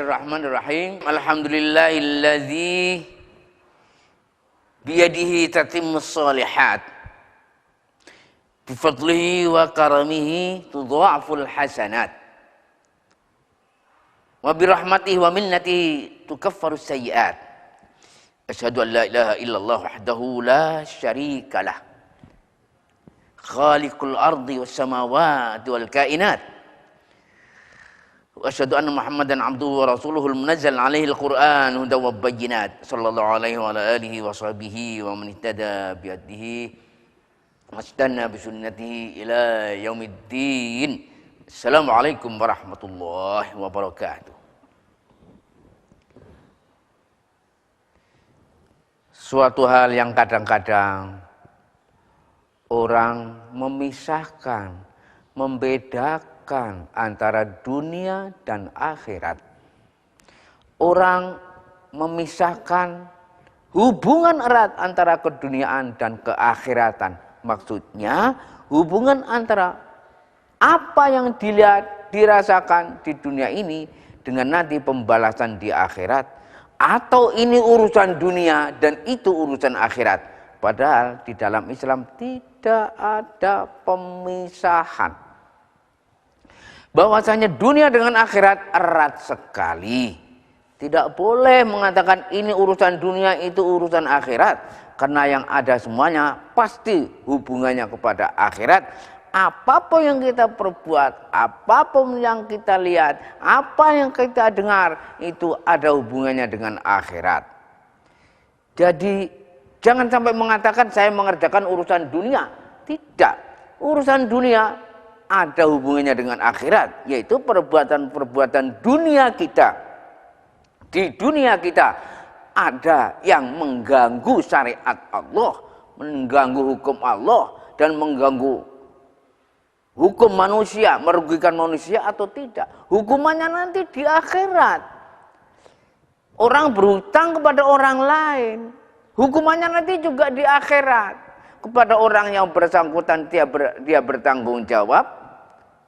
Bismillahirrahmanirrahim. Alhamdulillahilladzi biyadihi tatimmus shalihat. Bifadlihi wa karamihi tudha'aful hasanat. Wa birahmatihi wa minnatihi tukaffarus sayyi'at. Asyhadu an la ilaha illallah wahdahu la syarika lah. Khaliqul ardi was samawati wal kainat. Wa asyhadu anna Muhammadan abduhu wa rasuluhul munazzal alaihi al-Qur'an hudan wa bayyinat. Sallallahu alaihi wa ala alihi wa sahbihi wa man ihtada bi hadihi wastanna bi sunnatihi ila yaumiddin. Assalamualaikum warahmatullahi wabarakatuh. Suatu hal yang kadang-kadang orang memisahkan, membedakan antara dunia dan akhirat. Orang memisahkan hubungan erat antara keduniaan dan keakhiratan. Maksudnya hubungan antara apa yang dilihat, dirasakan di dunia ini dengan nanti pembalasan di akhirat. Atau ini urusan dunia dan itu urusan akhirat. Padahal di dalam Islam tidak ada pemisahan. Bahwasanya dunia dengan akhirat erat sekali. Tidak boleh mengatakan ini urusan dunia, itu urusan akhirat. Karena yang ada semuanya pasti hubungannya kepada akhirat. Apapun yang kita perbuat, apapun yang kita lihat, apa yang kita dengar, itu ada hubungannya dengan akhirat. Jadi jangan sampai mengatakan saya mengerjakan urusan dunia. Tidak. Urusan dunia ada hubungannya dengan akhirat, yaitu perbuatan-perbuatan dunia kita. Di dunia kita ada yang mengganggu syariat Allah, mengganggu hukum Allah, dan mengganggu hukum manusia, merugikan manusia atau tidak. Hukumannya nanti di akhirat. Orang berhutang kepada orang lain, hukumannya nanti juga di akhirat. Kepada orang yang bersangkutan dia bertanggung jawab,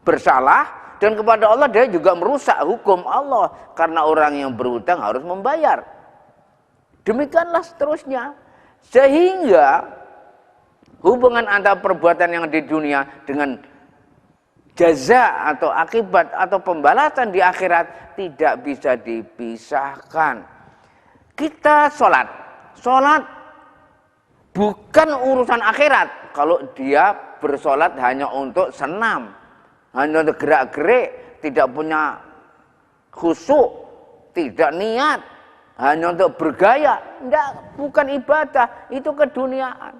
bersalah, dan kepada Allah dia juga merusak hukum Allah karena orang yang berhutang harus membayar. Demikianlah seterusnya, sehingga hubungan antara perbuatan yang di dunia dengan jaza atau akibat atau pembalasan di akhirat tidak bisa dipisahkan. Kita sholat bukan urusan akhirat. Kalau dia bersolat hanya untuk senam, hanya untuk gerak-gerik, tidak punya khusyuk, tidak niat, hanya untuk bergaya, bukan ibadah, itu keduniaan.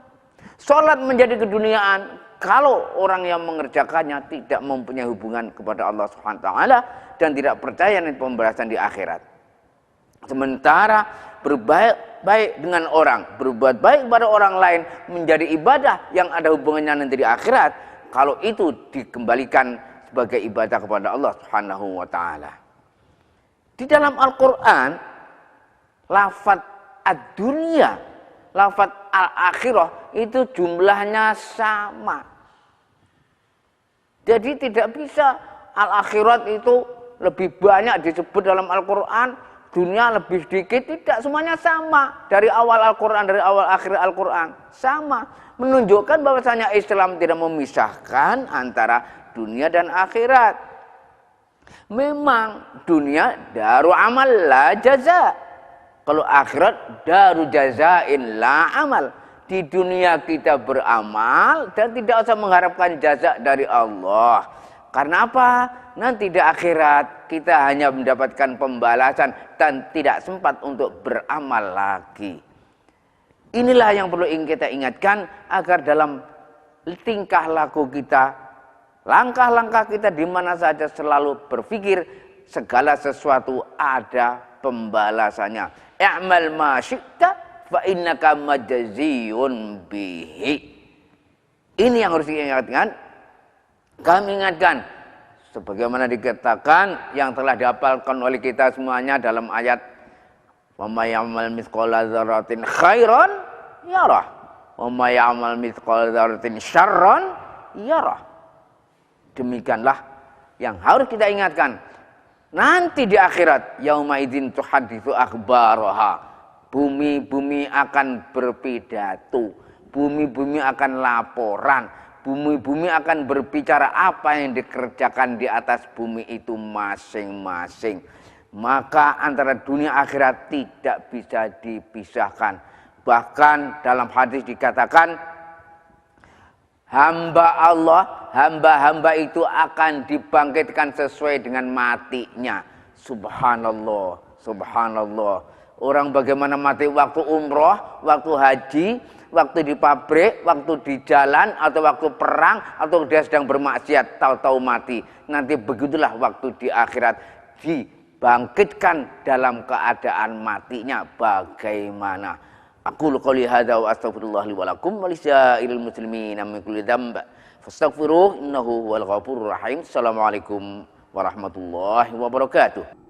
Sholat menjadi keduniaan kalau orang yang mengerjakannya tidak mempunyai hubungan kepada Allah Subhanahu wa taala dan tidak percaya dengan pembalasan di akhirat. Sementara berbuat baik dengan orang, berbuat baik kepada orang lain menjadi ibadah yang ada hubungannya nanti di akhirat. Kalau itu dikembalikan sebagai ibadah kepada Allah Subhanahu wa taala. Di dalam Al-Qur'an lafaz ad-dunya, lafaz al-akhirah itu jumlahnya sama. Jadi tidak bisa al-akhirat itu lebih banyak disebut dalam Al-Qur'an, dunia lebih sedikit, tidak, semuanya sama. Dari awal Al-Qur'an, dari awal akhir Al-Qur'an sama. Menunjukkan bahwasanya Islam tidak memisahkan antara dunia dan akhirat. Memang dunia daru amal la jaza. Kalau akhirat daru jazain la amal. Di dunia kita beramal dan tidak usah mengharapkan jaza dari Allah. Karena apa? Nanti di akhirat kita hanya mendapatkan pembalasan dan tidak sempat untuk beramal lagi. Inilah yang perlu kita ingatkan agar dalam tingkah laku kita, langkah-langkah kita di mana saja selalu berpikir segala sesuatu ada pembalasannya. I'mal ma syi'ta fa innaka majziyun bihi. Ini yang harus diingatkan. Kami ingatkan sebagaimana dikatakan yang telah dihafalkan oleh kita semuanya dalam ayat wa may ya'mal mithqala dzarratin khairan yarah wa may ya'mal mithqala dzarratin syarran yarah. Demikianlah yang harus kita ingatkan. Nanti di akhirat, yauma idzin tuhaditsu akhbaraha. Bumi-bumi akan berpidato, bumi-bumi akan laporan, bumi-bumi akan berbicara apa yang dikerjakan di atas bumi itu masing-masing. Maka antara dunia akhirat tidak bisa dipisahkan. Bahkan dalam hadis dikatakan, hamba Allah, hamba-hamba itu akan dibangkitkan sesuai dengan matinya. Subhanallah, subhanallah. Orang bagaimana mati waktu umroh, waktu haji, waktu di pabrik, waktu di jalan, atau waktu perang, atau dia sedang bermaksiat, tahu-tahu mati. Nanti begitulah waktu di akhirat, dibangkitkan dalam keadaan matinya bagaimana. Aku qouli hadza wa astaghfirullah li wa lakum wa lisairil muslimin min kulli dzamb fastaghfiruh innahu huwal ghafurur rahim. Assalamualaikum warahmatullahi wabarakatuh.